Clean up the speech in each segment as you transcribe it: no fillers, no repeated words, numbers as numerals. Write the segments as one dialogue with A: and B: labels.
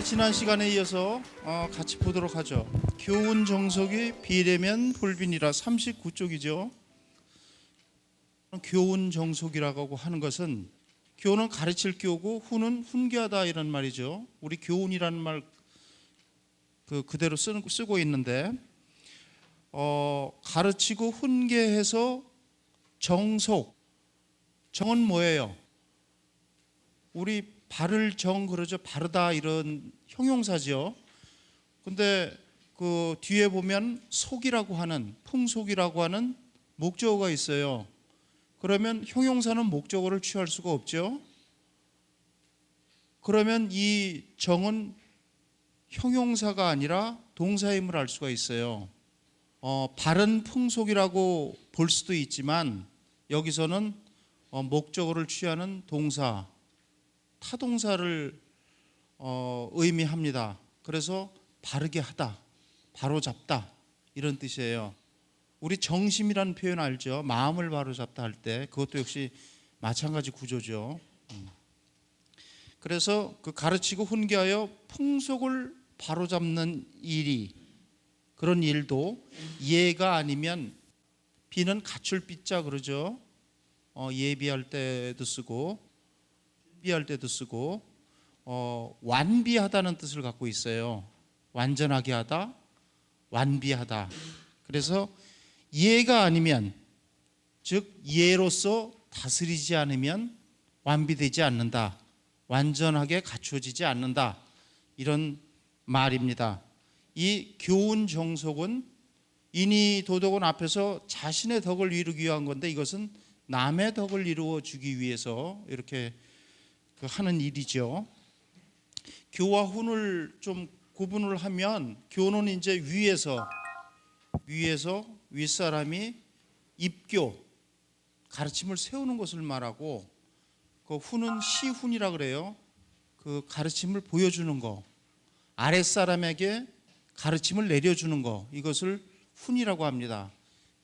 A: 지난 시간에 이어서 같이 보도록 하죠. 교훈 정석이 비례면 불빈이라 39쪽이죠. 교훈 정석이라고 하는 것은 교훈은 가르칠 교고 훈은 훈계하다 이런 말이죠. 우리 교훈이라는 말 그대로 쓰고 있는데 가르치고 훈계해서 정속, 정은 뭐예요? 우리 바를 정 그러죠. 바르다 이런 형용사죠. 근데 그 뒤에 보면 속이라고 하는 풍속이라고 하는 목적어가 있어요. 그러면 형용사는 목적어를 취할 수가 없죠. 그러면 이 정은 형용사가 아니라 동사임을 알 수가 있어요. 바른 풍속이라고 볼 수도 있지만 여기서는 목적어를 취하는 동사, 타동사를 의미합니다. 그래서 바르게 하다, 바로잡다 이런 뜻이에요. 우리 정심이라는 표현 알죠? 마음을 바로잡다 할 때 그것도 역시 마찬가지 구조죠. 그래서 그 가르치고 훈계하여 풍속을 바로잡는 일이, 그런 일도 예가 아니면, 비는 갖출 비자 그러죠. 예비할 때도 쓰고 준비할 때도 쓰고 완비하다는 뜻을 갖고 있어요. 완전하게 하다, 완비하다. 그래서 예가 아니면, 즉 예로서 다스리지 않으면 완비되지 않는다, 완전하게 갖춰지지 않는다 이런 말입니다. 이 교훈 정속은 인이 도덕은 앞에서 자신의 덕을 이루기 위한 건데 이것은 남의 덕을 이루어 주기 위해서 이렇게 하는 일이죠. 교와 훈을 좀 구분을 하면, 교는 이제 위에서 윗사람이 입교, 가르침을 세우는 것을 말하고, 그 훈은 시훈이라 그래요. 그 가르침을 보여주는 거, 아랫사람에게 가르침을 내려주는 거, 이것을 훈이라고 합니다.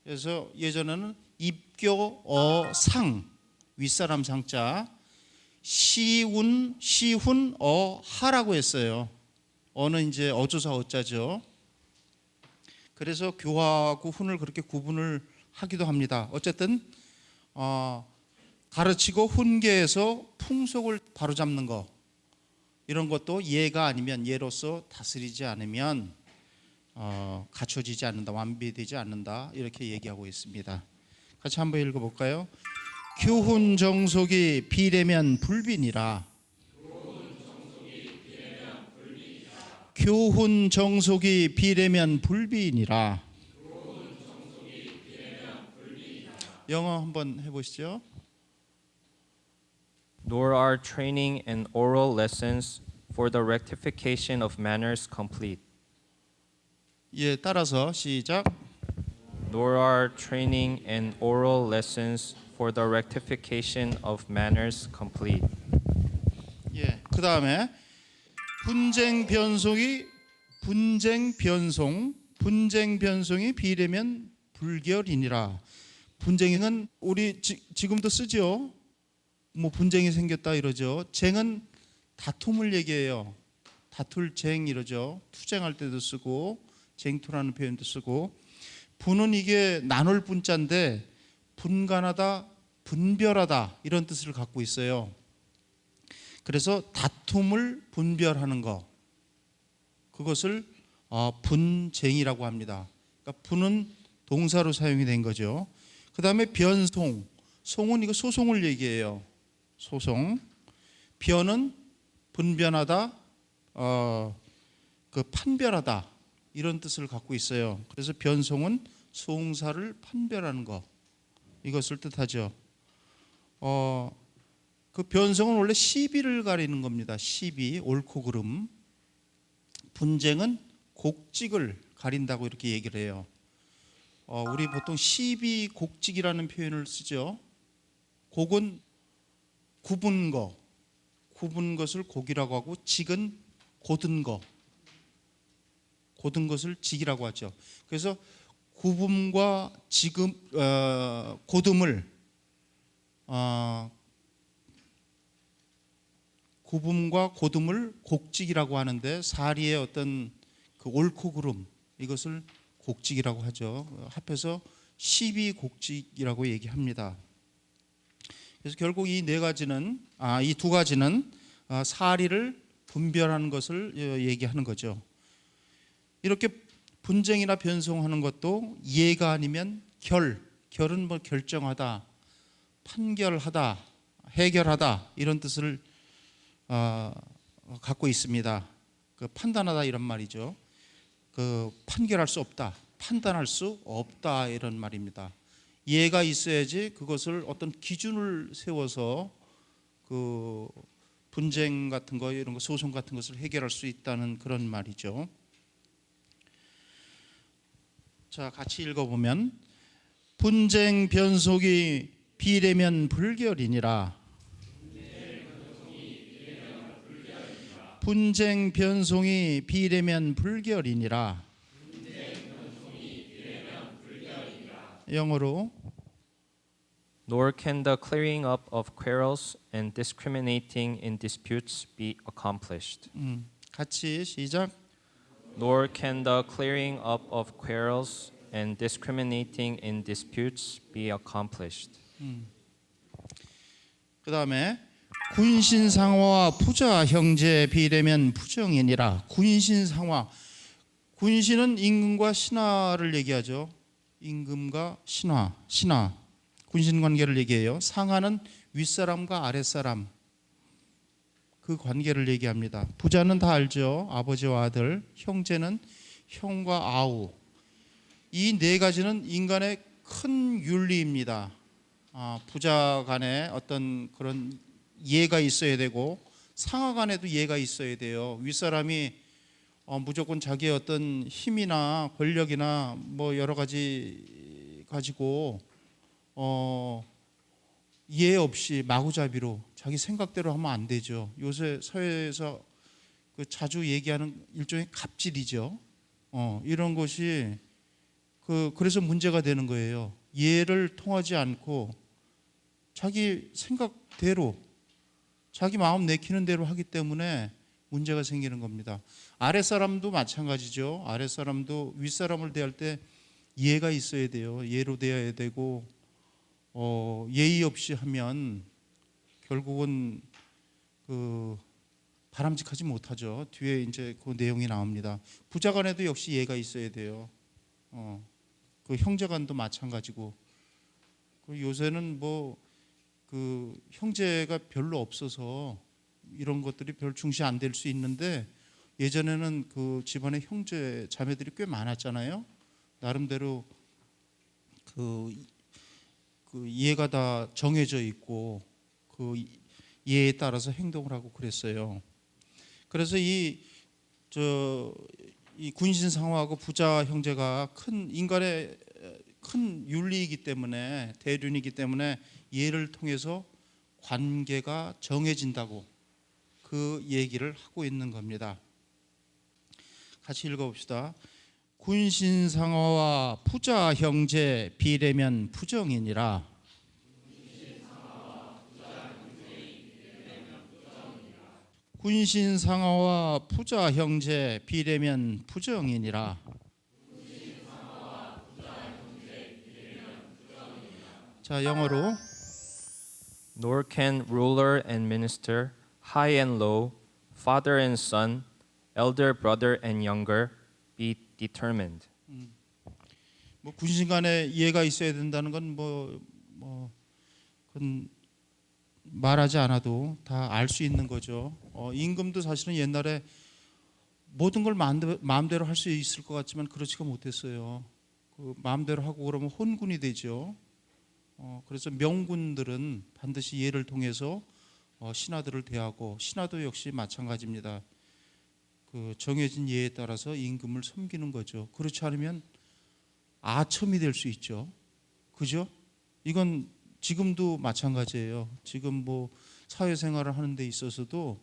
A: 그래서 예전에는 입교 상, 윗사람 상자, 시훈 하라고 했어요. 어는 이제 어조사 어자죠. 그래서 교하고 훈을 그렇게 구분을 하기도 합니다. 어쨌든 가르치고 훈계해서 풍속을 바로잡는 거, 이런 것도 예가 아니면, 예로서 다스리지 않으면 갖춰지지 않는다, 완비되지 않는다 이렇게 얘기하고 있습니다. 같이 한번 읽어볼까요? 교훈 정속이 비례면 불빈이라. 교훈 정속이 비례면 불빈이라. 영어 한번 해보시죠.
B: Nor are training and oral lessons for the rectification of manners complete.
A: 예, 따라서 시작.
B: Nor are training and oral lessons for the rectification of manners complete.
A: 예, 그 다음에 분쟁 변송이 비례면 불결이니라. 분쟁은 우리 지금도 쓰죠. 뭐 분쟁이 생겼다 이러죠. 쟁은 다툼을 얘기해요. 다툴 쟁 이러죠. 투쟁할 때도 쓰고 쟁투라는 표현도 쓰고. 분은 이게 나눌 분자인데 분간하다, 분별하다 이런 뜻을 갖고 있어요. 그래서 다툼을 분별하는 거, 그것을 분쟁이라고 합니다. 그러니까 분은 동사로 사용이 된 거죠. 그 다음에 변송, 송은 이거 소송을 얘기해요. 소송. 변은 분변하다, 판별하다 이런 뜻을 갖고 있어요. 그래서 변송은 송사를 판별하는 거, 이것을 뜻하죠. 그 변송은 원래 시비를 가리는 겁니다. 시비, 옳고 그름. 분쟁은 곡직을 가린다고 이렇게 얘기를 해요. 우리 보통 시비 곡직이라는 표현을 쓰죠. 곡은 굽은 것을 곡이라고 하고, 직은 곧은 것을 직이라고 하죠. 그래서 굽음과 곧음을 굽음과 고듬을 곡직이라고 하는데 사리의 어떤 그 옳고 그름 이것을 곡직이라고 하죠. 합해서 12곡직이라고 얘기합니다. 그래서 결국 이 네 가지는 이 두 가지는 사리를 분별하는 것을 얘기하는 거죠. 이렇게 분쟁이나 변송하는 것도 예가 아니면 결은 뭐 결정하다, 판결하다, 해결하다 이런 뜻을 갖고 있습니다. 그 판단하다 이런 말이죠. 그 판결할 수 없다, 판단할 수 없다 이런 말입니다. 예가 있어야지 그것을 어떤 기준을 세워서 그 분쟁 같은 거 이런 거 소송 같은 것을 해결할 수 있다는 그런 말이죠. 자, 같이 읽어보면 분쟁 변속이 비례면 불결이니라. 분쟁 변송이 비례면 불결이니라. 영어로
B: Nor can the clearing up of quarrels and discriminating in disputes be accomplished.
A: 같이 시작.
B: Nor can the clearing up of quarrels and discriminating in disputes be accomplished.
A: 그 다음에 군신상화와 부자 형제 비례면 부정이니라. 군신상화, 군신은 임금과 신하를 얘기하죠. 임금과 신하, 군신 관계를 얘기해요. 상하는 윗사람과 아랫사람 그 관계를 얘기합니다. 부자는 다 알죠. 아버지와 아들, 형제는 형과 아우. 이 네 가지는 인간의 큰 윤리입니다. 부자 간에 어떤 그런 예가 있어야 되고 상하 간에도 예가 있어야 돼요. 윗사람이 무조건 자기의 어떤 힘이나 권력이나 뭐 여러 가지 가지고 예 없이 마구잡이로 자기 생각대로 하면 안 되죠. 요새 사회에서 그 자주 얘기하는 일종의 갑질이죠. 이런 것이 그래서 문제가 되는 거예요. 예를 통하지 않고 자기 생각대로 자기 마음 내키는 대로 하기 때문에 문제가 생기는 겁니다. 아랫사람도 마찬가지죠. 아랫사람도 윗사람을 대할 때 예가 있어야 돼요. 예로 대해야 되고 예의 없이 하면 결국은 그 바람직하지 못하죠. 뒤에 이제 그 내용이 나옵니다. 부자간에도 역시 예가 있어야 돼요. 그 형제간도 마찬가지고. 요새는 뭐 그 형제가 별로 없어서 이런 것들이 별 중시 안 될 수 있는데 예전에는 그 집안에 형제 자매들이 꽤 많았잖아요. 나름대로 그 예가 다 정해져 있고 그 예에 따라서 행동을 하고 그랬어요. 그래서 이 군신 상하하고 부자 형제가 큰 인간의 큰 윤리이기 때문에 대륜이기 때문에 예를 통해서 관계가 정해진다고 그 얘기를 하고 있는 겁니다. 같이 읽어봅시다. 군신상하와 부자 형제 비례면 부정이니라. 군신상하와 부자 형제 비례면 부정이니라. 자, 영어로
B: Nor can ruler and minister, high and low, father and son, elder brother and younger be determined.
A: 뭐 군신 간에 이해가 있어야 된다는 건 그건 말하지 않아도 다 알 수 있는 거죠. 임금도 사실은 옛날에 모든 걸 마음대로 할 수 있을 것 같지만 그렇지가 못했어요. 그 마음대로 하고 그러면 혼군이 되죠. 그래서 명군들은 반드시 예를 통해서 신하들을 대하고 신하도 역시 마찬가지입니다. 그 정해진 예에 따라서 임금을 섬기는 거죠. 그렇지 않으면 아첨이 될 수 있죠. 그죠? 이건 지금도 마찬가지예요. 지금 뭐 사회생활을 하는 데 있어서도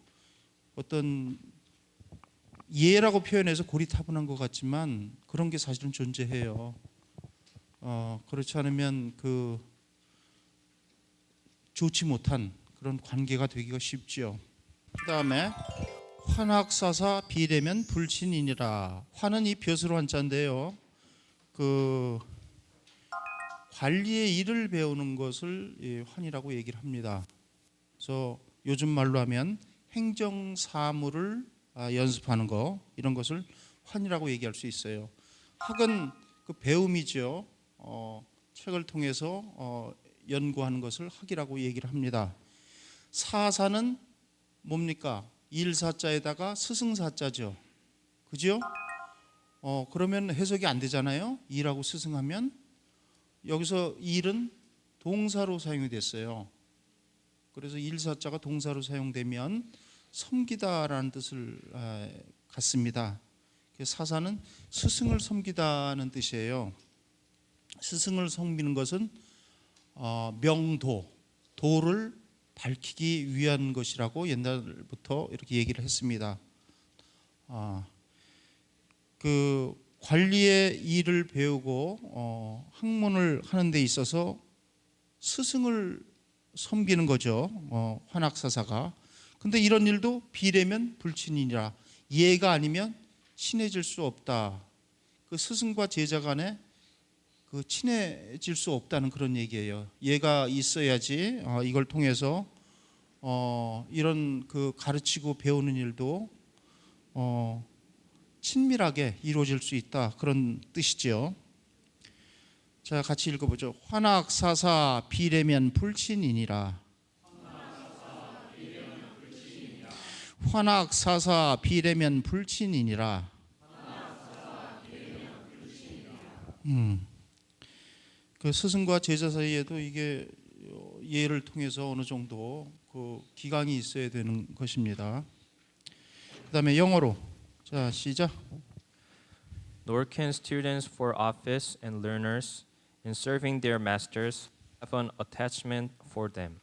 A: 어떤 예라고 표현해서 고리타분한 것 같지만 그런 게 사실은 존재해요. 그렇지 않으면 좋지 못한 그런 관계가 되기가 쉽지요. 그다음에 환학사사 비례면 불친이니라. 환은 이 벼슬 환자인데요. 그 관리의 일을 배우는 것을 환이라고 얘기를 합니다. 그래서 요즘 말로 하면 행정 사무를 연습하는 거, 이런 것을 환이라고 얘기할 수 있어요. 학은 그 배움이죠. 책을 통해서 연구하는 것을 학이라고 얘기를 합니다. 사사는 뭡니까? 일사자에다가 스승사자죠. 그죠? 그러면 해석이 안 되잖아요. 일하고 스승하면. 여기서 일은 동사로 사용이 됐어요. 그래서 일사자가 동사로 사용되면 섬기다라는 뜻을 갖습니다. 사사는 스승을 섬기다는 뜻이에요. 스승을 섬기는 것은 명도, 도를 밝히기 위한 것이라고 옛날부터 이렇게 얘기를 했습니다. 그 관리의 일을 배우고 학문을 하는 데 있어서 스승을 섬기는 거죠. 환학사사가. 근데 이런 일도 비례면 불친이니라. 예가 아니면 친해질 수 없다. 그 스승과 제자 간에 그 친해질 수 없다는 그런 얘기예요. 예가 있어야지 이걸 통해서 이런 그 가르치고 배우는 일도 친밀하게 이루어질 수 있다, 그런 뜻이죠. 자, 같이 읽어보죠. 환학사사 비례면 불친이니라. 환학사사 비례면 불친이니라. 그 스승과 제자 사이에도 이게 예를 통해서 어느 정도 그 기강이 있어야 되는 것입니다. 그다음에 영어로, 자 시작.
B: Nor can students for office and learners in serving their masters have an attachment for them.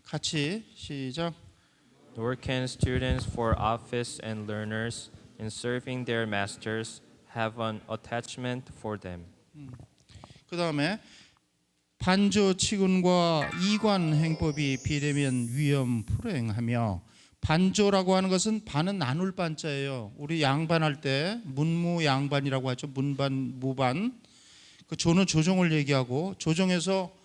A: 같이 시작.
B: Nor can students for office and learners in serving their masters have an attachment for them.
A: 그 다음에 반조 치군과 이관 행법이 비례면 위험 불행하며. 반조라고 하는 것은 반은 나눌 반자예요. 우리 양반할 때 문무 양반이라고 하죠. 문반 무반. 그 조는 조종을 얘기하고, 조종에서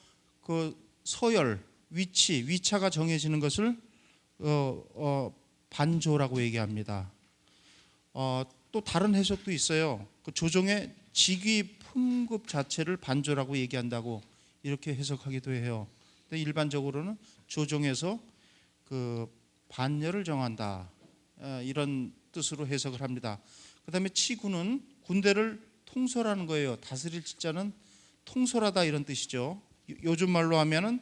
A: 그 서열 위차가 정해지는 것을 반조라고 얘기합니다. 또 다른 해석도 있어요. 그 조종의 직위 품급 자체를 반조라고 얘기한다고 이렇게 해석하기도 해요. 근데 일반적으로는 조종에서 그 반열을 정한다, 이런 뜻으로 해석을 합니다. 그다음에 치군은 군대를 통솔하는 거예요. 다스릴 치자는 통솔하다, 이런 뜻이죠. 요즘 말로 하면은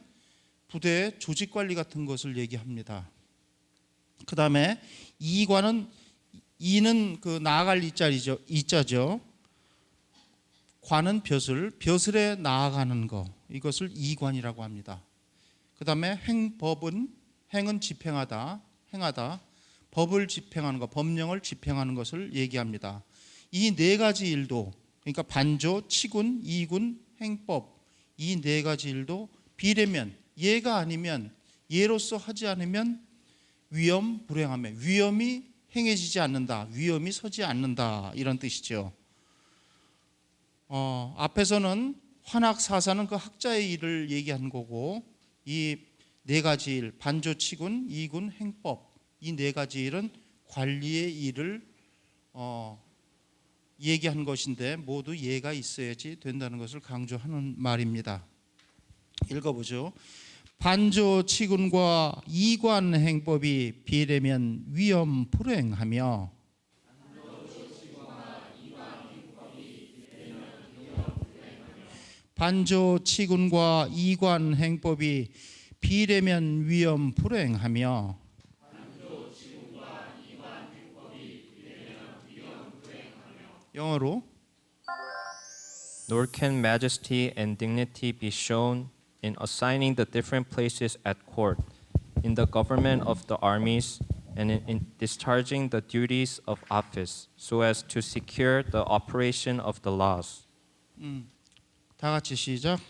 A: 부대의 조직 관리 같은 것을 얘기합니다. 그다음에 이관은, 이는 그 나아갈 이자죠. 관은 벼슬에 나아가는 거, 이것을 이관이라고 합니다. 그다음에 행법은, 행은 집행하다, 행하다, 법을 집행하는 것, 법령을 집행하는 것을 얘기합니다. 이 네 가지 일도, 그러니까 반조, 치군, 이군, 행법, 이 네 가지 일도 비례면, 예가 아니면, 예로서 하지 않으면 위험 불행하며, 위험이 행해지지 않는다, 위험이 서지 않는다, 이런 뜻이죠. 앞에서는 환학사사는 그 학자의 일을 얘기한 거고, 이 네 가지 일, 반조, 치군, 이군, 행법, 이 네 가지 일은 관리의 일을 얘기한 것인데 모두 예가 있어야지 된다는 것을 강조하는 말입니다. 읽어보죠. 반조, 치군과 이관 행법이 비례면 위험 불행하며. 반조, 치군과 이관 행법이 비례면 위험 불행하며. 영어로.
B: Nor can majesty and dignity be shown in assigning the different places at court, in the government of the armies, and in discharging the duties of office, so as to secure the operation of the laws.
A: 다 같이 시작.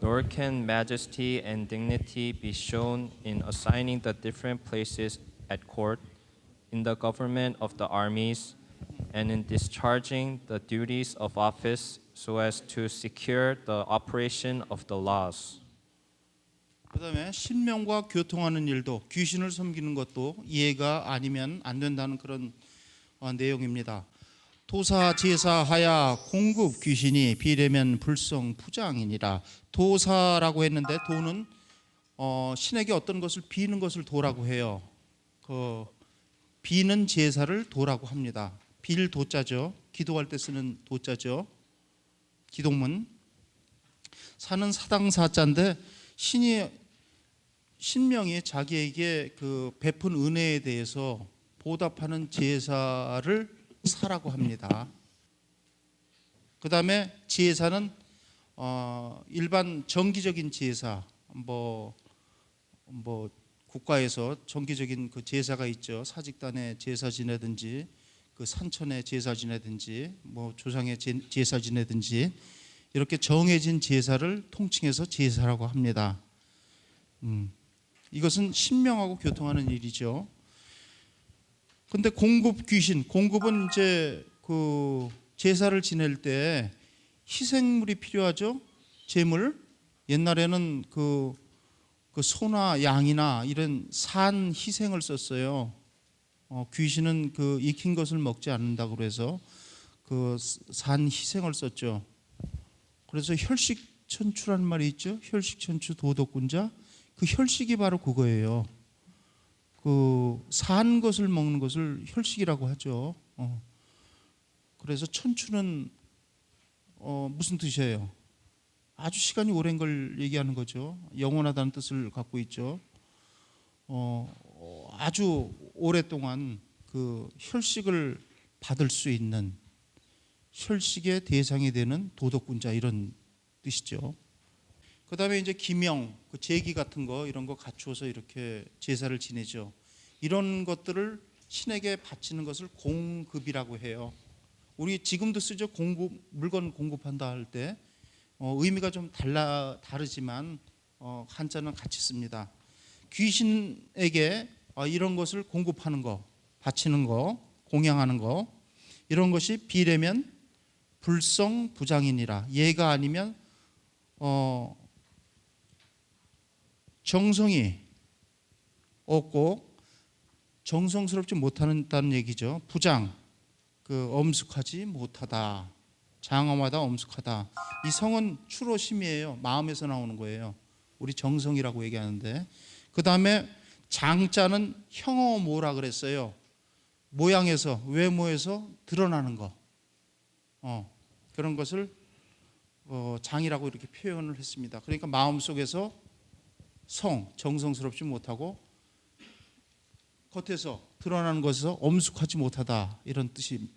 B: Nor can majesty and dignity be shown in assigning the different places at court, in the government of the armies, and in discharging the duties of office so as to secure the operation of the laws.
A: 그다음에 신명과 교통하는 일도 귀신을 섬기는 것도 이해가 아니면 안 된다는 그런 내용입니다. 도사 제사하야 공급 귀신이 비례면 불성 부장이니라. 도사라고 했는데 도는 신에게 어떤 것을 비는 것을 도라고 해요. 그 비는 제사를 도라고 합니다. 빌 도자죠. 기도할 때 쓰는 도자죠. 기도문. 사는 사당 사자인데 신명이 자기에게 그 베푼 은혜에 대해서 보답하는 제사를 사라고 합니다. 그 다음에 제사는 일반 정기적인 제사, 뭐 국가에서 정기적인 그 제사가 있죠. 사직단의 제사 지내든지 그 산천의 제사 지내든지 뭐 조상의 제사 지내든지 이렇게 정해진 제사를 통칭해서 제사라고 합니다. 이것은 신명하고 교통하는 일이죠. 근데 공급 귀신, 공급은 이제 그 제사를 지낼 때 희생물이 필요하죠. 제물. 옛날에는 그 소나 양이나 이런 산 희생을 썼어요. 귀신은 그 익힌 것을 먹지 않는다고 그래서 그 산 희생을 썼죠. 그래서 혈식천추라는 말이 있죠. 혈식천추 도덕군자. 그 혈식이 바로 그거예요. 그 산 것을 먹는 것을 혈식이라고 하죠. 그래서 천추는 무슨 뜻이에요? 아주 시간이 오랜 걸 얘기하는 거죠. 영원하다는 뜻을 갖고 있죠. 아주 오랫동안 그 혈식을 받을 수 있는 혈식의 대상이 되는 도덕군자 이런 뜻이죠. 그 다음에 이제 기명, 그 제기 같은 거 이런 거 갖추어서 이렇게 제사를 지내죠. 이런 것들을 신에게 바치는 것을 공급이라고 해요. 우리 지금도 쓰죠. 공급, 물건 공급한다 할 때 의미가 좀 다르지만 한자는 같이 씁니다. 귀신에게 이런 것을 공급하는 거, 바치는 거, 공양하는 거 이런 것이 비례면 불성부장이니라. 얘가 아니면 정성이 없고 정성스럽지 못한다는 얘기죠. 부장, 그 엄숙하지 못하다, 장엄하다, 엄숙하다. 이 성은 추로심이에요. 마음에서 나오는 거예요. 우리 정성이라고 얘기하는데 그 다음에 장자는 형어 뭐라 그랬어요? 모양에서 외모에서 드러나는 거 그런 것을 장이라고 이렇게 표현을 했습니다. 그러니까 마음속에서 정성스럽지 못하고 겉에서 드러나는 것에서 엄숙하지 못하다 이런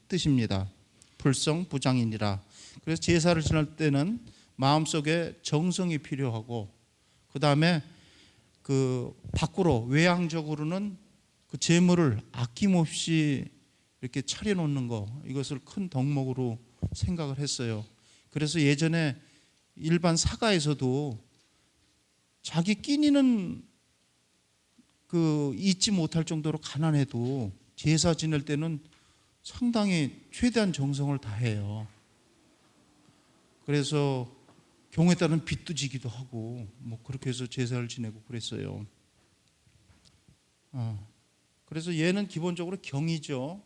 A: 뜻입니다. 불성부장이니라. 그래서 제사를 지낼 때는 마음속에 정성이 필요하고 그 다음에 그 밖으로 외향적으로는 그 재물을 아낌없이 이렇게 차려놓는 거 이것을 큰 덕목으로 생각을 했어요. 그래서 예전에 일반 사가에서도 자기 끼니는 그 잊지 못할 정도로 가난해도 제사 지낼 때는 상당히 최대한 정성을 다해요. 그래서 경우에 따른 빚도 지기도 하고 뭐 그렇게 해서 제사를 지내고 그랬어요. 그래서 얘는 기본적으로 경이죠.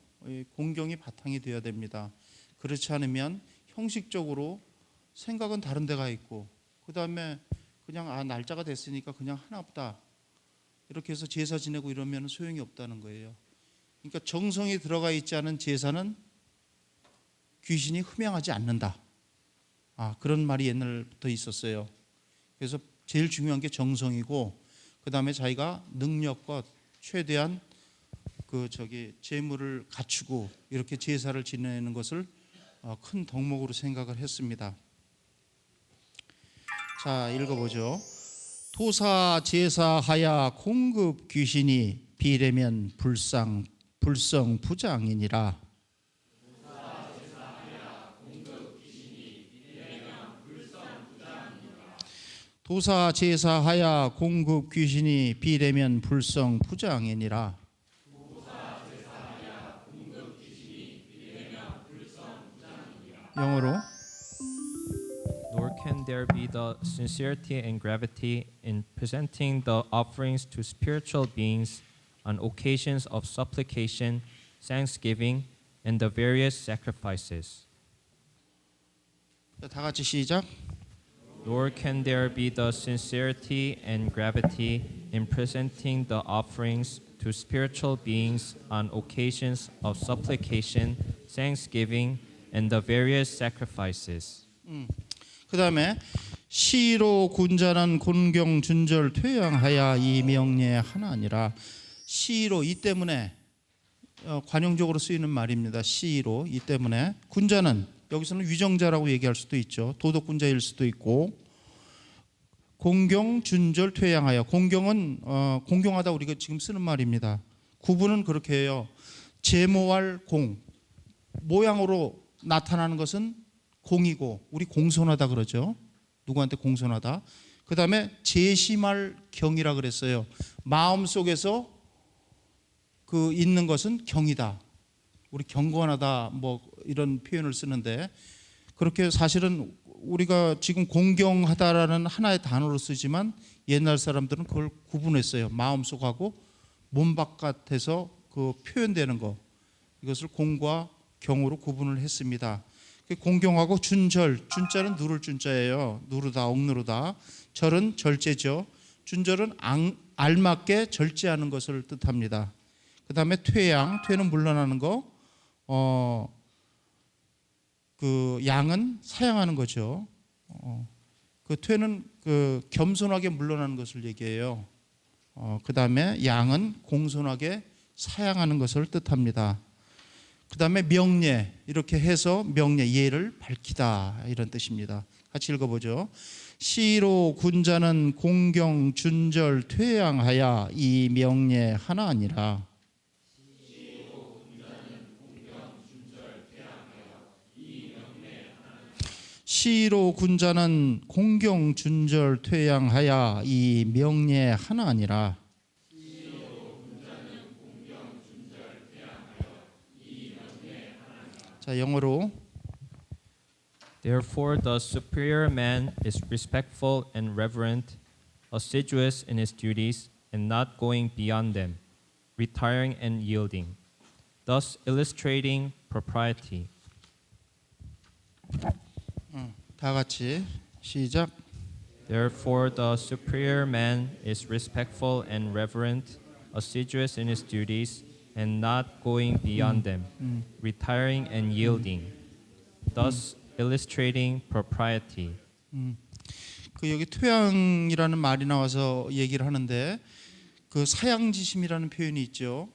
A: 공경이 바탕이 되어야 됩니다. 그렇지 않으면 형식적으로 생각은 다른 데가 있고 그 다음에 그냥 날짜가 됐으니까 그냥 하나보다 이렇게 해서 제사 지내고 이러면 소용이 없다는 거예요. 그러니까 정성이 들어가 있지 않은 제사는 귀신이 흠양하지 않는다. 그런 말이 옛날부터 있었어요. 그래서 제일 중요한 게 정성이고 그 다음에 자기가 능력과 최대한 재물을 갖추고 이렇게 제사를 지내는 것을 큰 덕목으로 생각을 했습니다. 자, 읽어보죠. 토사 제사하야 공급 귀신이 비례면 불성 부장이니라. 도사 제사하야 공급 귀신이 비대면 불성 부장이니라. 영어로
B: Nor can there be the sincerity and gravity in presenting the offerings to spiritual beings on occasions of supplication, thanksgiving, and the various sacrifices.
A: 다 같이 시작.
B: Nor can there be the sincerity and gravity in presenting the offerings to spiritual beings on occasions of supplication, thanksgiving, and the various sacrifices.
A: 그 다음에 시로 군자는 곤경 준절 퇴양하야 이 명예 하나니라. 시로 이 때문에 관용적으로 쓰이는 말입니다. 시로 이 때문에 군자는 여기서는 위정자라고 얘기할 수도 있죠. 도덕군자일 수도 있고 공경 준절 퇴양하여 공경은 공경하다 우리가 지금 쓰는 말입니다. 구분은 그렇게 해요. 제모할 공 모양으로 나타나는 것은 공이고 우리 공손하다 그러죠. 누구한테 공손하다. 그 다음에 제심할 경이라 그랬어요. 마음 속에서 그 있는 것은 경이다. 우리 경건하다 뭐 이런 표현을 쓰는데 그렇게 사실은 우리가 지금 공경하다라는 하나의 단어로 쓰지만 옛날 사람들은 그걸 구분했어요. 마음속하고 몸 바깥에서 그 표현되는 거 이것을 공과 경으로 구분을 했습니다. 공경하고 준절, 준자는 누를 준자예요. 누르다, 억누르다. 절은 절제죠. 준절은 알맞게 절제하는 것을 뜻합니다. 그 다음에 퇴양, 퇴는 물러나는 거. 그 양은 사양하는 거죠. 그 퇴는 그 겸손하게 물러나는 것을 얘기해요. 그 다음에 양은 공손하게 사양하는 것을 뜻합니다. 그 다음에 명예 이렇게 해서 명예 예를 밝히다 이런 뜻입니다. 같이 읽어보죠. 시로 군자는 공경 준절 퇴양하야 이 명예 하나 아니라. 시로 군자는 공경 준절 퇴양하야 이 명예 하나 아니라. 자, 영어로
B: Therefore, the superior man is respectful and reverent, assiduous in his duties, and not going beyond them, retiring and yielding, thus illustrating propriety.
A: 다 같이 시작.
B: Therefore, the superior man is respectful and reverent, assiduous in his duties, and not going beyond them, retiring and yielding, thus illustrating propriety.
A: 그 여기 퇴양이라는 말이 나와서 얘기를 하는데 그 사양지심이라는 표현이 있죠.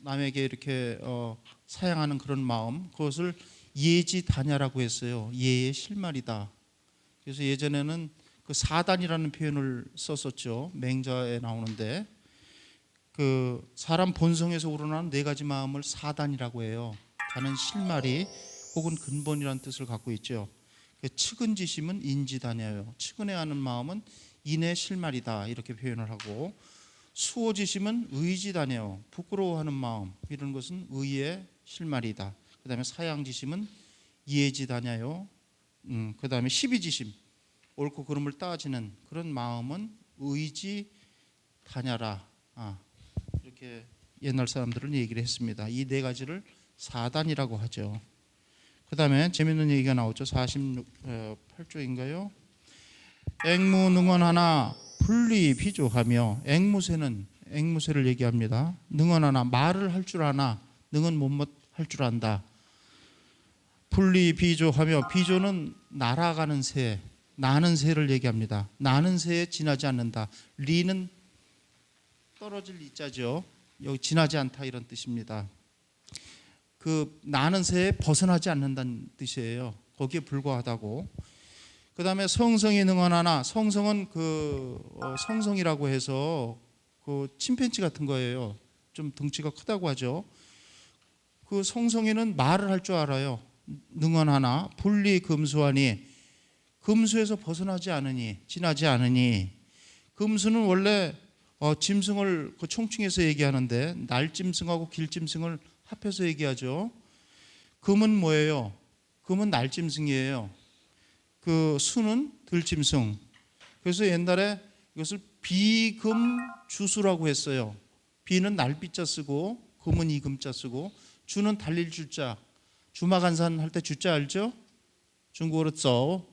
A: 남에게 이렇게 사양하는 그런 마음, 그것을 예지다냐라고 했어요. 예의 실말이다. 그래서 예전에는 그 사단이라는 표현을 썼었죠. 맹자에 나오는데 그 사람 본성에서 우러나는 네 가지 마음을 사단이라고 해요. 다는 실말이 혹은 근본이라는 뜻을 갖고 있죠. 측은지심은 인지다냐요. 측은해하는 마음은 인의 실말이다 이렇게 표현을 하고 수호지심은 의지다냐요. 부끄러워하는 마음 이런 것은 의의 실말이다. 그 다음에 사양지심은 예지다냐요. 그 다음에 시비지심 옳고 그름을 따지는 그런 마음은 의지다냐라. 이렇게 옛날 사람들은 얘기를 했습니다. 이 네 가지를 사단이라고 하죠. 그 다음에 재밌는 얘기가 나오죠. 48조인가요? 앵무능언하나 분리비조하며 앵무새를 얘기합니다. 능언하나 말을 할 줄 아나 능은 못못 할 줄 안다. 분리비조하며 비조는 날아가는 새, 나는 새를 얘기합니다. 나는 새에 지나지 않는다. 리는 떨어질 리자죠. 여기 지나지 않다 이런 뜻입니다. 그 나는 새에 벗어나지 않는다는 뜻이에요. 거기에 불과하다고. 그 다음에 성성이 능언하나 성성은 성성이라고 해서 그 침팬지 같은 거예요. 좀 덩치가 크다고 하죠. 그 성성이는 말을 할 줄 알아요. 능언하나 분리금수하니 금수에서 벗어나지 않으니, 지나지 않으니. 금수는 원래 짐승을 그 총칭해서 얘기하는데 날짐승하고 길짐승을 합해서 얘기하죠. 금은 뭐예요? 금은 날짐승이에요. 그 수는 들짐승. 그래서 옛날에 이것을 비금주수라고 했어요. 비는 날비자 쓰고 금은 이금자 쓰고 주는 달릴 주자. 주마간산 할 때 주자 알죠? 중국어로 쩌.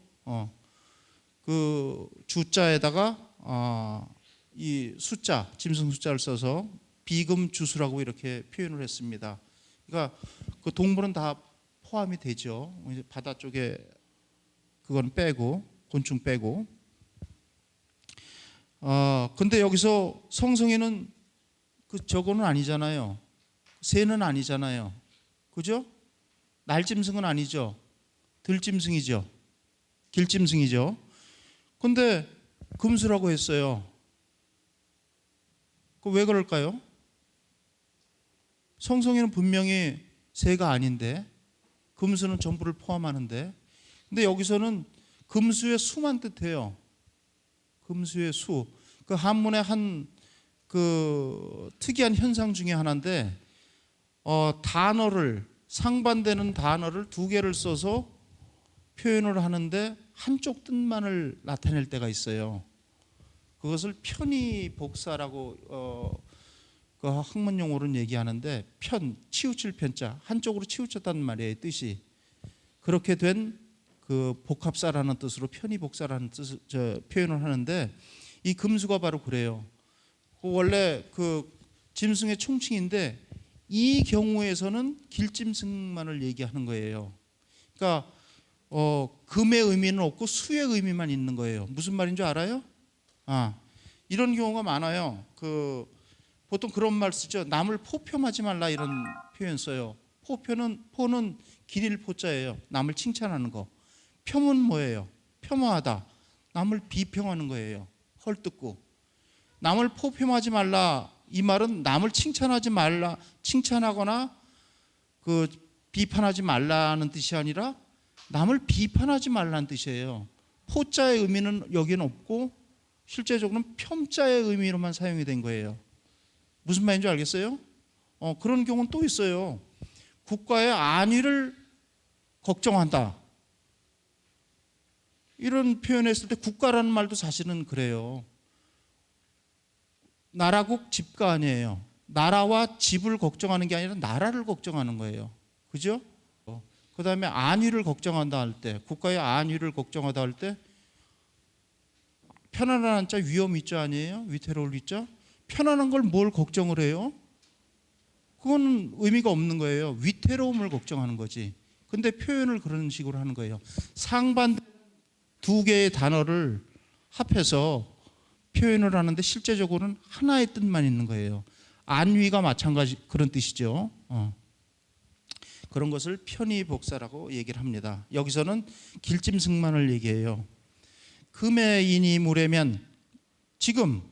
A: 그 주자에다가 이 숫자, 짐승 숫자를 써서 비금주수라고 이렇게 표현을 했습니다. 그러니까 그 동물은 다 포함이 되죠. 이제 바다 쪽에 그건 빼고 곤충 빼고. 근데 여기서 성성에는 그 저거는 아니잖아요. 새는 아니잖아요. 그죠? 날짐승은 아니죠. 들짐승이죠. 길짐승이죠. 근데 금수라고 했어요. 그 왜 그럴까요? 성성에는 분명히 새가 아닌데 금수는 전부를 포함하는데, 근데 여기서는 금수의 수만 뜻해요. 금수의 수. 그 한문의 한 그 특이한 현상 중에 하나인데, 단어를 상반되는 단어를 두 개를 써서 표현을 하는데 한쪽 뜻만을 나타낼 때가 있어요. 그것을 편의복사라고 그 학문 용어로는 얘기하는데, 치우칠 편자, 한쪽으로 치우쳤다는 말이에요, 뜻이. 그렇게 된 그 복합사라는 뜻으로 편의복사라는 뜻을 표현을 하는데, 이 금수가 바로 그래요. 원래 그 짐승의 총칭인데 이 경우에서는 길짐승만을 얘기하는 거예요. 그러니까 금의 의미는 없고 수의 의미만 있는 거예요. 무슨 말인 줄 알아요? 이런 경우가 많아요. 보통 그런 말 쓰죠. 남을 포평하지 말라, 이런 표현 써요. 포는 길일 포자예요. 남을 칭찬하는 거. 폄은 뭐예요? 폄하하다. 남을 비평하는 거예요. 헐뜯고. 남을 포평하지 말라, 이 말은 남을 칭찬하지 말라, 칭찬하거나 그 비판하지 말라는 뜻이 아니라 남을 비판하지 말라는 뜻이에요. 포자의 의미는 여기는 없고 실제적으로는 폄자의 의미로만 사용이 된 거예요. 무슨 말인지 알겠어요? 그런 경우는 또 있어요. 국가의 안위를 걱정한다, 이런 표현했을 때 국가라는 말도 사실은 그래요. 나라국 집가 아니에요. 나라와 집을 걱정하는 게 아니라 나라를 걱정하는 거예요. 그죠? 그 다음에 안위를 걱정한다 할 때, 국가의 안위를 걱정하다 할 때, 편안한 자 위험 있죠 아니에요? 위태로울 있죠? 편안한 걸 뭘 걱정을 해요? 그건 의미가 없는 거예요. 위태로움을 걱정하는 거지. 근데 표현을 그런 식으로 하는 거예요. 상반된 두 개의 단어를 합해서 표현을 하는데 실제적으로는 하나의 뜻만 있는 거예요. 안위가 마찬가지 그런 뜻이죠. 그런 것을 편의복사라고 얘기를 합니다. 여기서는 길짐승만을 얘기해요. 금의 인이 무례면, 지금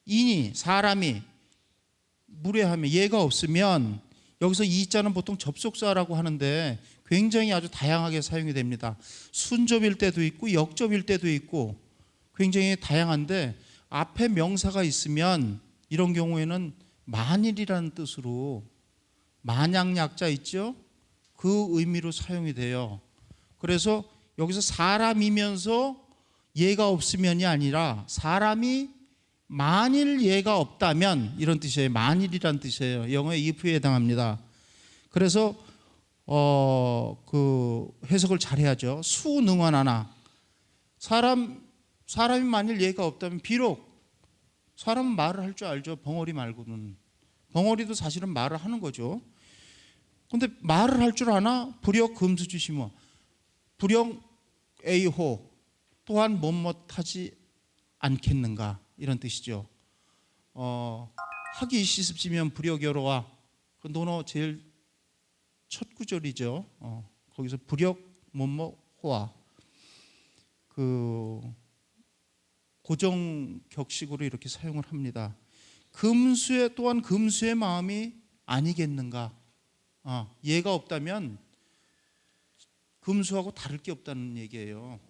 A: 인이 사람이 무례하면, 예가 없으면, 여기서 이자는 보통 접속사라고 하는데 굉장히 아주 다양하게 사용이 됩니다. 순접일 때도 있고 역접일 때도 있고 굉장히 다양한데, 앞에 명사가 있으면 이런 경우에는 만일이라는 뜻으로, 만약약자 있죠? 그 의미로 사용이 돼요. 그래서 여기서 사람이면서 예가 없으면이 아니라 사람이 만일 예가 없다면, 이런 뜻이에요. 만일이란 뜻이에요. 영어의 if에 해당합니다. 그래서 그 해석을 잘 해야죠. 수능원하나, 사람이 만일 예가 없다면, 비록 사람은 말을 할 줄 알죠. 벙어리 말고는. 벙어리도 사실은 말을 하는 거죠. 근데 말을 할 줄 아나? 불역 금수주시모, 불역 에이호, 또한 못못하지 않겠는가, 이런 뜻이죠. 하기 시습지면 불역여로와, 그 논어 제일 첫 구절이죠. 거기서 불역 못못호와, 그 고정 격식으로 이렇게 사용을 합니다. 금수의, 또한 금수의 마음이 아니겠는가. 예가 없다면 금수하고 다를 게 없다는 얘기예요.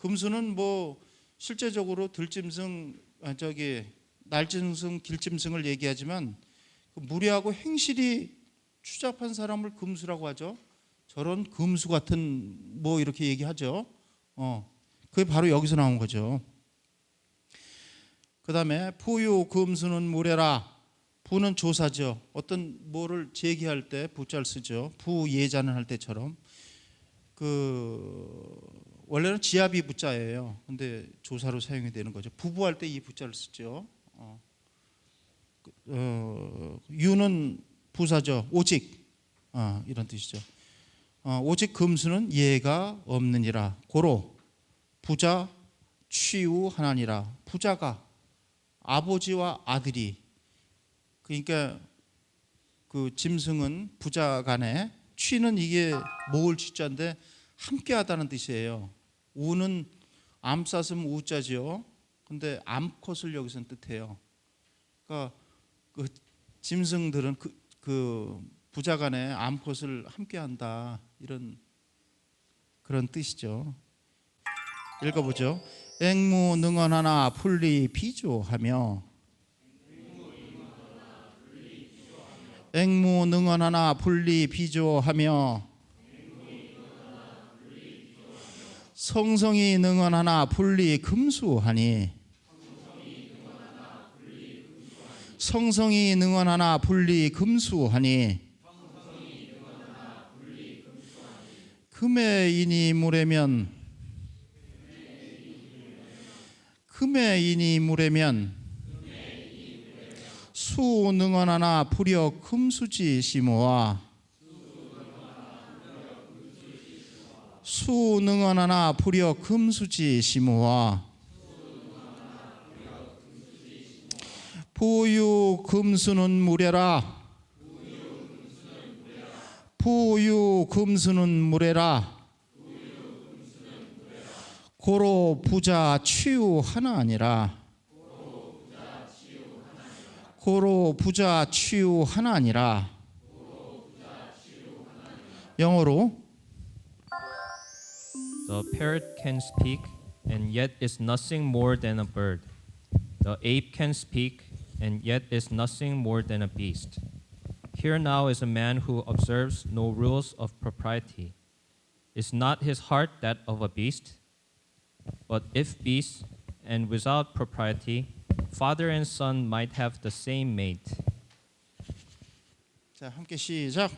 A: 금수는 뭐 실제적으로 들짐승, 날짐승, 길짐승을 얘기하지만 그 무례하고 행실이 추잡한 사람을 금수라고 하죠. 저런 금수 같은 뭐 이렇게 얘기하죠. 그게 바로 여기서 나온 거죠. 그 다음에 부유 금수는 무례라. 부는 조사죠. 어떤 뭐를 제기할 때 부자를 쓰죠. 부예자는 할 때처럼. 원래는 지압이 부자예요. 근데 조사로 사용이 되는 거죠. 부부할 때 이 부자를 쓰죠. 유는 부사죠. 오직 이런 뜻이죠. 오직 금수는 예가 없느니라. 고로 부자 취우하나니라. 부자가 아버지와 아들이, 그러니까 그 짐승은 부자 간에, 취는 이게 모을 취자인데 함께하다는 뜻이에요. 우는 암사슴 우자죠. 근데 암컷을 여기서는 뜻해요. 그러니까 그 짐승들은 그 부자 간에 암컷을 함께한다, 이런 그런 뜻이죠. 읽어보죠. 앵무 능언하나 풀리 비조하며, 앵무 능언하나 풀리 비조하며, 성성이 능언하나 풀리 금수하니, 성성이 능언하나 풀리 금수하니, 금의 인이 무례면, 금의 인이 무례면 수 능언하나 불여 금수지 시모와, 수 능언하나 불여 금수지 시모와, 부유 금수는 무례라. 부유 금수는 무례라. 고로 부자 취우 하나 아니라. 고로 부자 취우 하나 아니라. 영어로
B: The parrot can speak and yet is nothing more than a bird. The ape can speak and yet is nothing more than a beast. Here now is a man who observes no rules of propriety. Is not his heart that of a beast? But if beast and without propriety, father and son might have the same mate.
A: 자, 함께 시작.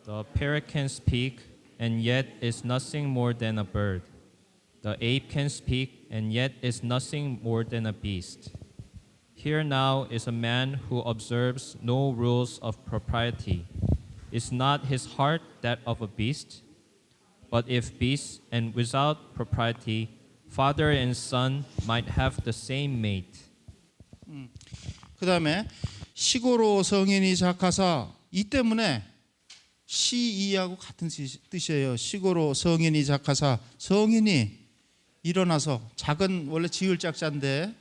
B: The parrot can speak and yet is nothing more than a bird. The ape can speak and yet is nothing more than a beast. Here now is a man who observes no rules of propriety. Is not his heart that of a beast? But if beast and without propriety, father and son might have the same mate.
A: 그 다음에 시고로 성인이 작하사, 이 때문에 시이하고 같은 뜻이에요. 시고로 성인이 작하사, 성인이 일어나서, 작은 원래 지을 짝자인데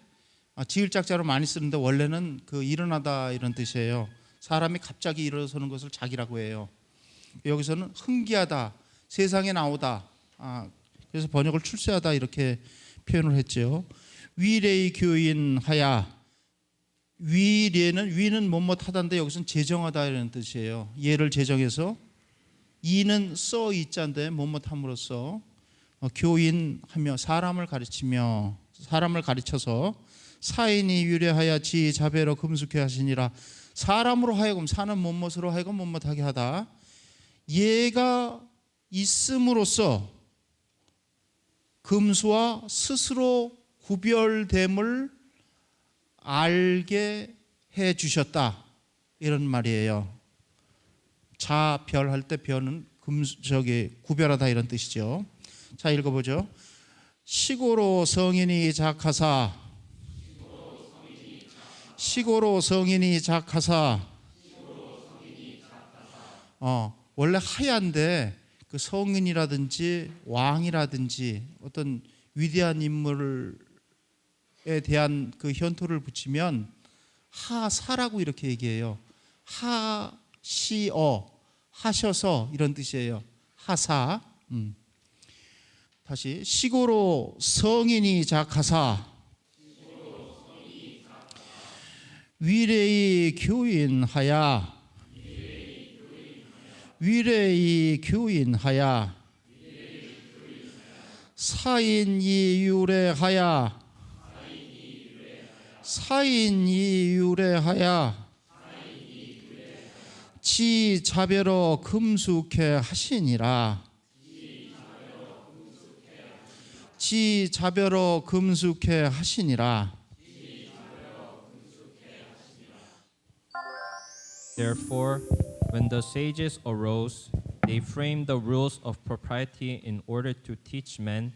A: 지을 짝자로 많이 쓰는데 원래는 그 일어나다 이런 뜻이에요. 사람이 갑자기 일어서는 것을 작이라고 해요. 여기서는 흥기하다, 세상에 나오다, 그래서 번역을 출세하다 이렇게 표현을 했죠. 위례의 교인하야, 위는 뭐뭐하다인데 여기서는 제정하다 이런 뜻이에요. 예를 제정해서, 이는 써 이자인데 뭐뭐함으로써, 교인하며 사람을 가르치며, 사람을 가르쳐서, 사인이 유례하여 지 자배로 금숙해 하시니라. 사람으로 하여금, 사는 못못으로 하여금 못못하게 하다. 예가 있음으로써 금수와 스스로 구별됨을 알게 해 주셨다, 이런 말이에요. 자별할 때 별은 구별하다 이런 뜻이죠. 자, 읽어보죠. 시고로 성인이 작하사, 시고로 성인이 작하사, 원래 하얀데 그 성인이라든지 왕이라든지 어떤 위대한 인물에 대한 그 현토를 붙이면 하사라고 이렇게 얘기해요. 하시어, 하셔서 이런 뜻이에요. 하사. 다시 시고로 성인이 작하사 위례의 교인하야 위례의 교인하야 사인이 유래하야 사인이 유래하야 지 자별어 금숙해 하시니라 지 자별어 금숙해 하시니라.
B: Therefore, when the sages arose, they framed the rules of propriety in order to teach men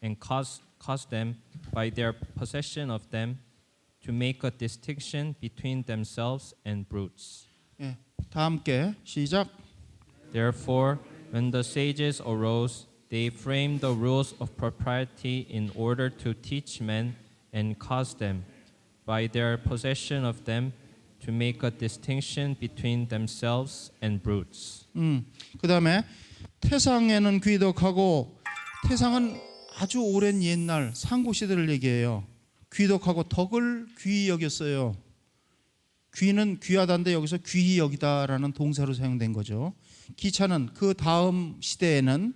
B: and cause them, by their possession of them, to make a distinction between themselves and brutes.
A: 예, 다 함께 시작.
B: Therefore, when the sages arose, they framed the rules of propriety in order to teach men and cause them, by their possession of them, to make a distinction between themselves and brutes.
A: 그다음에 태상에는 귀덕하고 태상은 아주 오랜 옛날 상고 시대를 얘기해요. 귀덕하고 덕을 귀히 여겼어요. 귀는 귀하다인데 여기서 귀히 여기다라는 동사로 사용된 거죠. 기차는 그 다음 시대에는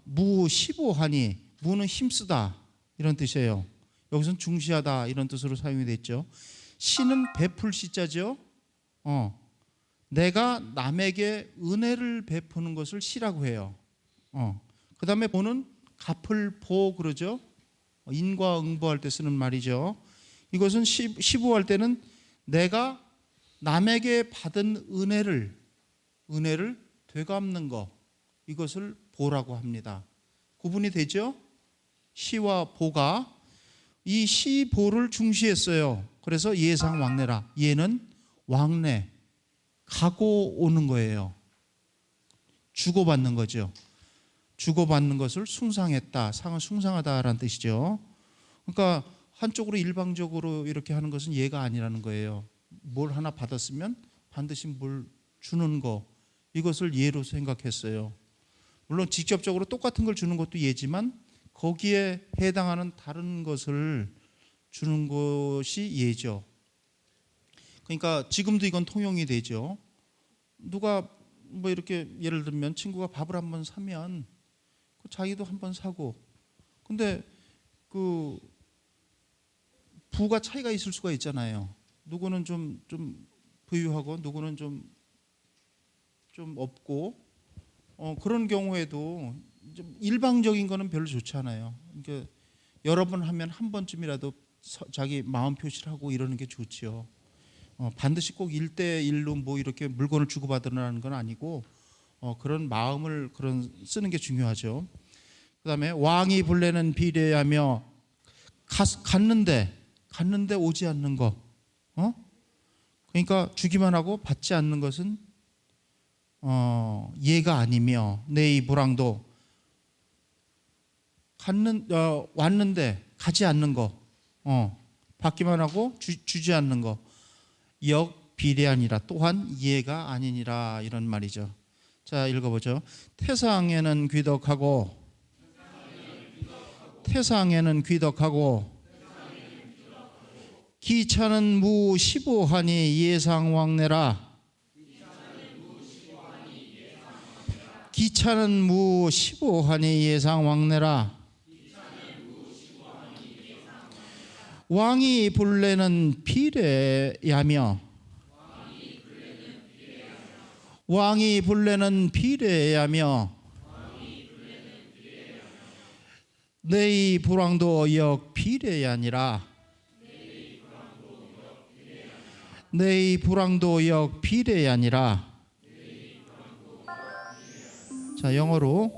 A: 무 15하니 무는 힘쓰다 이런 뜻이에요. 여기서는 중시하다 이런 뜻으로 사용이 됐죠. 시는 베풀 시자죠. 내가 남에게 은혜를 베푸는 것을 시라고 해요. 그 다음에 보는 갚을 보 그러죠. 인과응보할 때 쓰는 말이죠. 이것은 시부할 때는 내가 남에게 받은 은혜를 되갚는 거 이것을 보라고 합니다. 구분이 되죠? 시와 보가 이 시보를 중시했어요. 그래서 예상 왕래라. 예는 왕래 가고 오는 거예요. 주고받는 거죠. 주고받는 것을 숭상했다. 상을 숭상하다라는 뜻이죠. 그러니까 한쪽으로 일방적으로 이렇게 하는 것은 예가 아니라는 거예요. 뭘 하나 받았으면 반드시 뭘 주는 거 이것을 예로 생각했어요. 물론 직접적으로 똑같은 걸 주는 것도 예지만 거기에 해당하는 다른 것을 주는 것이 예죠. 그러니까 지금도 이건 통용이 되죠. 누가 뭐 이렇게 예를 들면 친구가 밥을 한번 사면 자기도 한번 사고, 근데 그 부가 차이가 있을 수가 있잖아요. 누구는 좀 부유하고 누구는 좀 없고, 그런 경우에도 좀 일방적인 거는 별로 좋지 않아요. 그러니까 여러 번 하면 한 번쯤이라도 자기 마음 표시를 하고 이러는 게 좋지요. 반드시 꼭 1대1로 뭐 이렇게 물건을 주고받으라는 건 아니고 그런 마음을 쓰는 게 중요하죠. 그다음에 왕이 불내는 비례하며 갔는데 오지 않는 거. 그러니까 주기만 하고 받지 않는 것은 예가 아니며 내 불황도 왔는데 가지 않는 거. 받기만 하고 주지 않는 거. 역비례하니라 또한 이해가 아니니라 이런 말이죠. 자, 읽어보죠. 태상에는 귀덕하고 기차는 무 15하니 예상 왕래라. 기차는 무 15하니 예상 왕래라. 왕이 불내는 비례야며 내 불황도 역 비례야니라. 내 불황도 역 비례야니라. 자, 영어로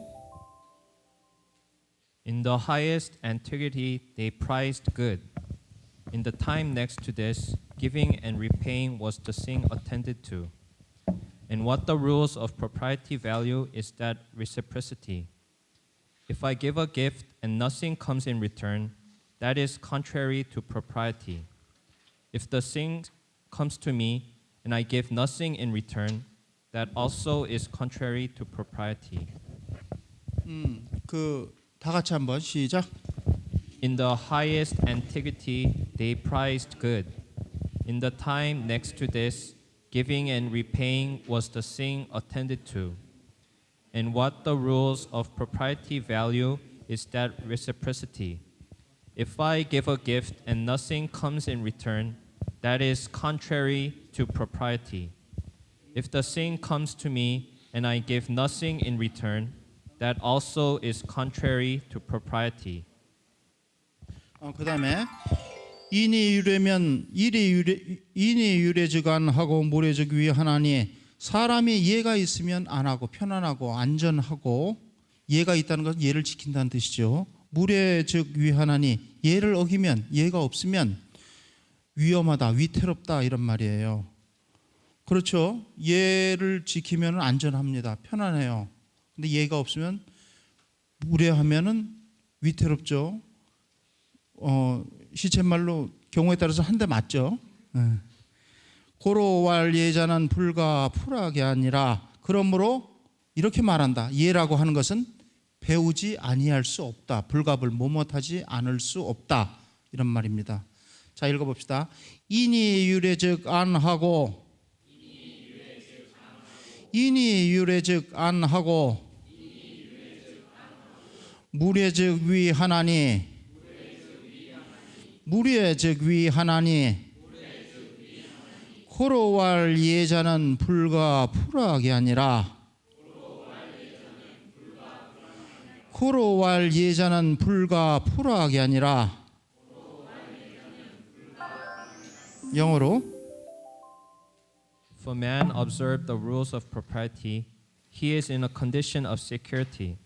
B: In the highest antiquity, they prized good. In the time next to this, giving and repaying was the thing attended to. And what the rules of propriety value is that reciprocity. If I give a gift and nothing comes in return, that is contrary to propriety. If the thing comes to me and I give nothing in return, that also is contrary to propriety.
A: 다 같이 한번 시작.
B: In the highest antiquity, they prized good. In the time next to this, giving and repaying was the thing attended to. And what the rules of propriety value is that reciprocity. If I give a gift and nothing comes in return, that is contrary to propriety. If the thing comes to me and I give nothing in return, that also is contrary to propriety.
A: 그다음에 인이 유래면 인이 유래즉 무례즉 위하나니 사람이 예가 있으면 안 하고 편안하고 안전하고 예가 있다는 것은 예를 지킨다는 뜻이죠. 무례즉 위하나니 예를 어기면 예가 없으면 위험하다, 위태롭다 이런 말이에요. 그렇죠. 예를 지키면 안전합니다. 편안해요. 근데 예가 없으면 무례하면은 위태롭죠. 시쳇말로 경우에 따라서 한 대 맞죠. 고로왈 예자는 불가 풀하게 아니라 그러므로 이렇게 말한다. 예라고 하는 것은 배우지 아니할 수 없다. 불갑을 못하지 않을 수 없다. 이런 말입니다. 자, 읽어봅시다. 인이 유래즉 안하고 인이 유래즉 안하고 무례즉 위하나니 무례즉 위하나니 고로왈 예자는 불가 풀하게 아니라 고로왈 예자는 불가 풀하게 아니라 영어로
B: If a man observe the rules of propriety, he is in a condition of security.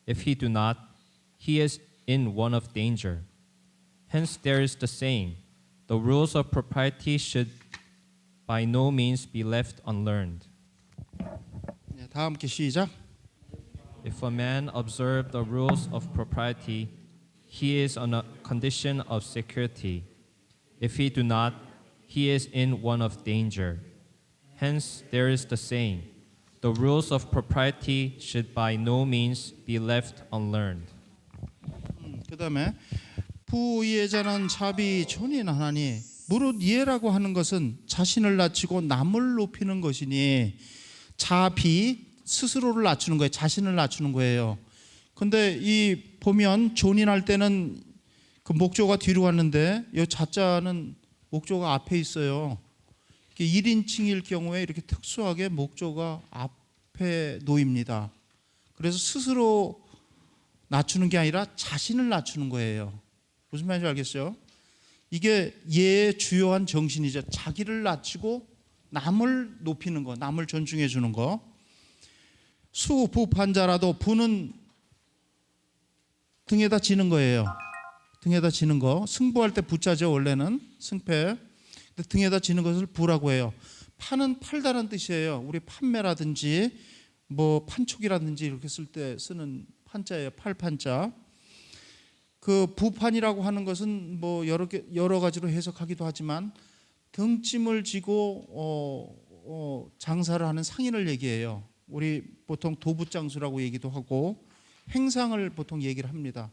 B: If he do not, he is in one of danger. Hence there is the saying, the rules of propriety should by no means be left unlearned.
A: 다 함께 시작.
B: If a man observe the rules of propriety, he is in a condition of security. If he do not, he is in one of danger. Hence there is the saying, the rules of propriety should by no means be left unlearned.
A: 그다음에 부예자는 자비 존인하나니 무릇 예라고 하는 것은 자신을 낮추고 남을 높이는 것이니 자비 스스로를 낮추는 거예요. 자신을 낮추는 거예요. 근데 이 보면 존인할 때는 그 목조가 뒤로 갔는데 이 자자는 목조가 앞에 있어요. 1인칭일 경우에 이렇게 특수하게 목조가 앞에 놓입니다. 그래서 스스로 낮추는 게 아니라 자신을 낮추는 거예요. 무슨 말인지 알겠어요? 이게 예의 주요한 정신이죠. 자기를 낮추고 남을 높이는 거, 남을 존중해 주는 거. 수부판자라도 부는 등에다 지는 거예요. 등에다 지는 거. 승부할 때 부자죠. 원래는 승패. 근데 등에다 지는 것을 부라고 해요. 판은 팔다는 뜻이에요. 우리 판매라든지 뭐 판촉이라든지 이렇게 쓸 때 쓰는 판자예요. 팔판자. 그 부판이라고 하는 것은 뭐 여러 가지로 해석하기도 하지만 등짐을 지고 장사를 하는 상인을 얘기해요. 우리 보통 도부장수라고 얘기도 하고 행상을 보통 얘기를 합니다.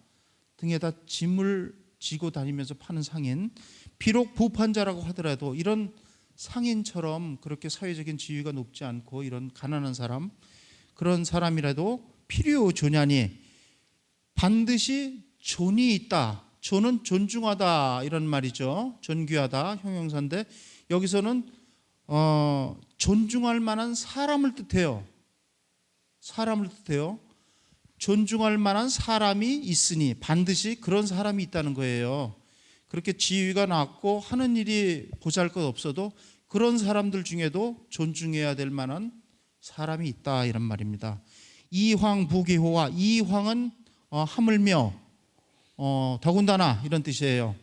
A: 등에다 짐을 지고 다니면서 파는 상인. 비록 부판자라고 하더라도 이런 상인처럼 그렇게 사회적인 지위가 높지 않고 이런 가난한 사람, 그런 사람이라도 필요 조냐니 반드시 존이 있다. 존은 존중하다 이런 말이죠. 존귀하다 형용사인데 여기서는 존중할 만한 사람을 뜻해요. 사람을 뜻해요. 존중할 만한 사람이 있으니 반드시 그런 사람이 있다는 거예요. 그렇게 지위가 낮고 하는 일이 보잘것 없어도 그런 사람들 중에도 존중해야 될 만한 사람이 있다 이런 말입니다. 이황 부기호와 이황은 하물며 더군다나 이런 뜻이에요.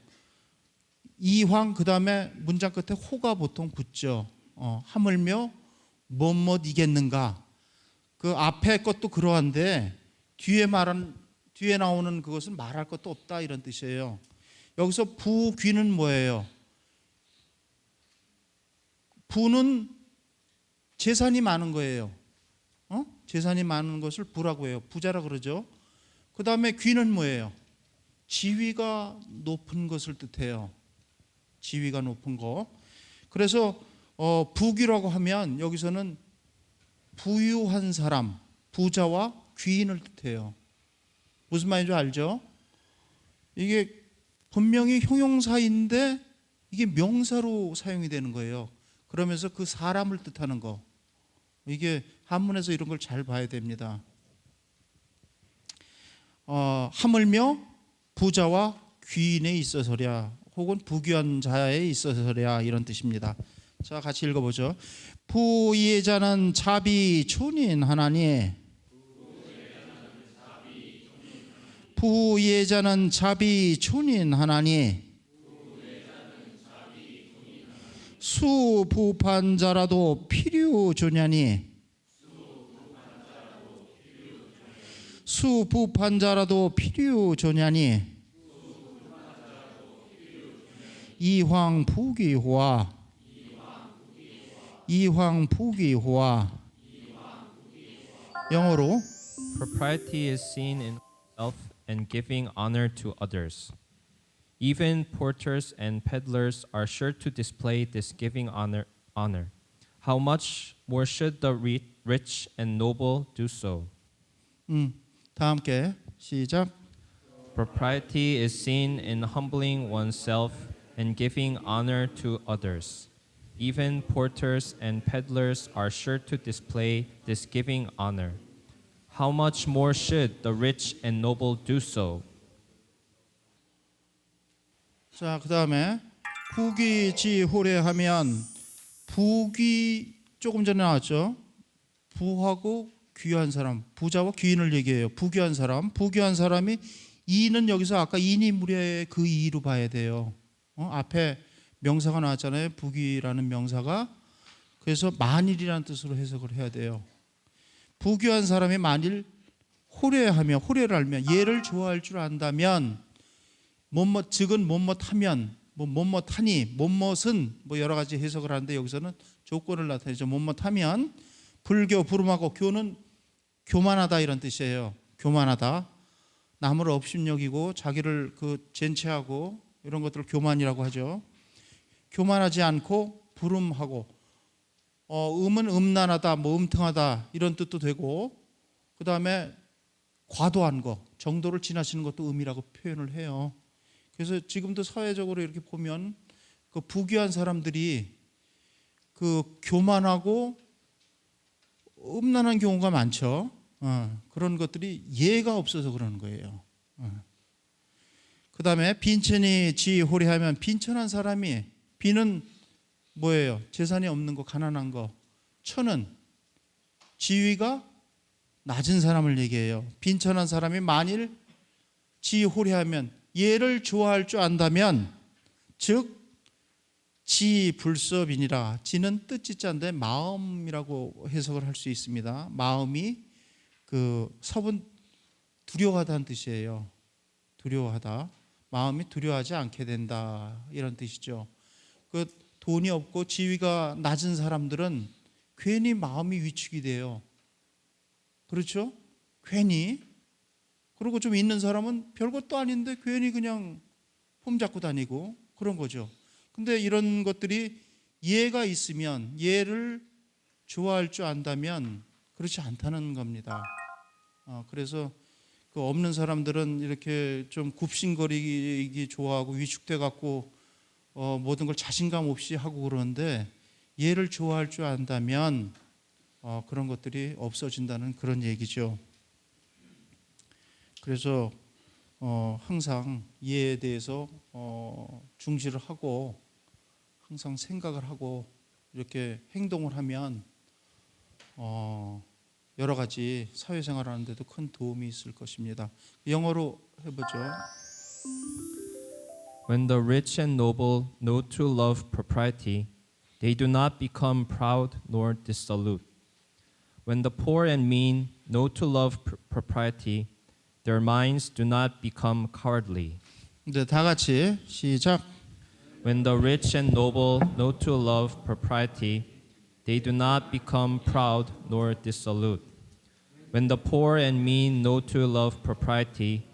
A: 이황 그다음에 문장 끝에 호가 보통 붙죠. 하물며 뭐뭐 이겠는가. 그 앞에 것도 그러한데 뒤에 나오는 그것은 말할 것도 없다 이런 뜻이에요. 여기서 부귀는 뭐예요? 부는 재산이 많은 거예요. 재산이 많은 것을 부라고 해요. 부자라 그러죠. 그 다음에 귀는 뭐예요? 지위가 높은 것을 뜻해요. 지위가 높은 거. 그래서 부귀라고 하면 여기서는 부유한 사람, 부자와 귀인을 뜻해요. 무슨 말인지 알죠? 이게 분명히 형용사인데 이게 명사로 사용이 되는 거예요. 그러면서 그 사람을 뜻하는 거. 이게 한문에서 이런 걸 잘 봐야 됩니다. 하물며 부자와 귀인에 있어서랴, 혹은 부귀한 자에 있어서랴, 이런 뜻입니다. 자, 같이 읽어보죠. 부예자는 자비 춘인 하나니, 부예자는 자비 춘인 하나니, 수부판 자라도 필요 주냐니, 수부판 자라도 필요 주냐니, 이황 부귀호와, 이황 부귀호와. 영어로
B: Propriety is seen in self and giving honor to others. Even porters and peddlers are sure to display this giving honor. How much more should the rich and noble do so?
A: 다 함께 시작.
B: Propriety is seen in humbling oneself and giving honor to others. Even porters and peddlers are sure to display this giving honor. How much more should the rich and noble do so?
A: 자, 그 다음에 부귀지호례하면, 부귀 조금 전에 나왔죠. 부하고 귀한 사람, 부자와 귀인을 얘기해요. 부귀한 사람, 부귀한 사람이, 이는 여기서 아까 인이무례의 그 이로 봐야 돼요. 앞에 명사가 나왔잖아요. 부귀라는 명사가. 그래서 만일이라는 뜻으로 해석을 해야 돼요. 부귀한 사람이 만일 호례하며, 호례를 알면, 얘를 좋아할 줄 안다면, 뭐뭐 즉은 뭐뭐하면, 뭐뭐하니, 뭐뭐은 여러 가지 해석을 하는데 여기서는 조건을 나타내죠. 뭐뭐하면, 불교, 부름하고, 교는 교만하다 이런 뜻이에요. 교만하다. 남을 업신여기고 자기를 젠체하고 이런 것들을 교만이라고 하죠. 교만하지 않고 부름하고, 음은 음란하다, 음탕하다 이런 뜻도 되고, 그 다음에 과도한 거, 정도를 지나치는 것도 음이라고 표현을 해요. 그래서 지금도 사회적으로 이렇게 보면 그 부귀한 사람들이 교만하고 음란한 경우가 많죠. 그런 것들이 예가 없어서 그러는 거예요. 그 다음에 빈천이 지호리하면, 빈천한 사람이, 빈은 뭐예요? 재산이 없는 거, 가난한 거. 천은 지위가 낮은 사람을 얘기해요. 빈천한 사람이 만일 지호리하면, 얘를 좋아할 줄 안다면, 즉 지불섭이니라. 지는 뜻짓자인데 마음이라고 해석을 할 수 있습니다. 마음이 섭은 두려워하다는 뜻이에요. 두려워하다. 마음이 두려워하지 않게 된다 이런 뜻이죠. 돈이 없고 지위가 낮은 사람들은 괜히 마음이 위축이 돼요. 그렇죠? 괜히. 그리고 좀 있는 사람은 별것도 아닌데 괜히 그냥 폼잡고 다니고 그런 거죠. 근데 이런 것들이 예가 있으면, 예를 좋아할 줄 안다면 그렇지 않다는 겁니다. 그래서 없는 사람들은 이렇게 좀 굽신거리기 좋아하고 위축돼 갖고 모든 걸 자신감 없이 하고 그러는데, 예를 좋아할 줄 안다면 그런 것들이 없어진다는 그런 얘기죠. 그래서 항상 예에 대해서 중시를 하고 항상 생각을 하고 이렇게 행동을 하면 여러 가지 사회생활 하는데도 큰 도움이 있을 것입니다. 영어로 해보죠.
B: When the rich and noble know to love propriety, they do not become proud nor dissolute. When the poor and mean know to love propriety, their minds do not become cowardly.
A: 네, 다 같이 시작.
B: When the rich and noble know to love propriety, they do not become proud nor dissolute. When the poor and mean know to love propriety,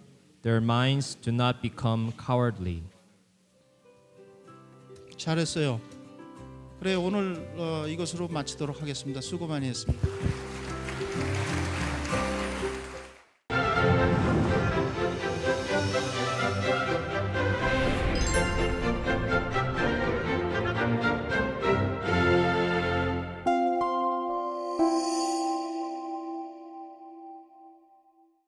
B: their minds do not become cowardly.
A: 잘했어요. 그래 오늘 이것으로 마치도록 하겠습니다. 수고 많이 했습니다.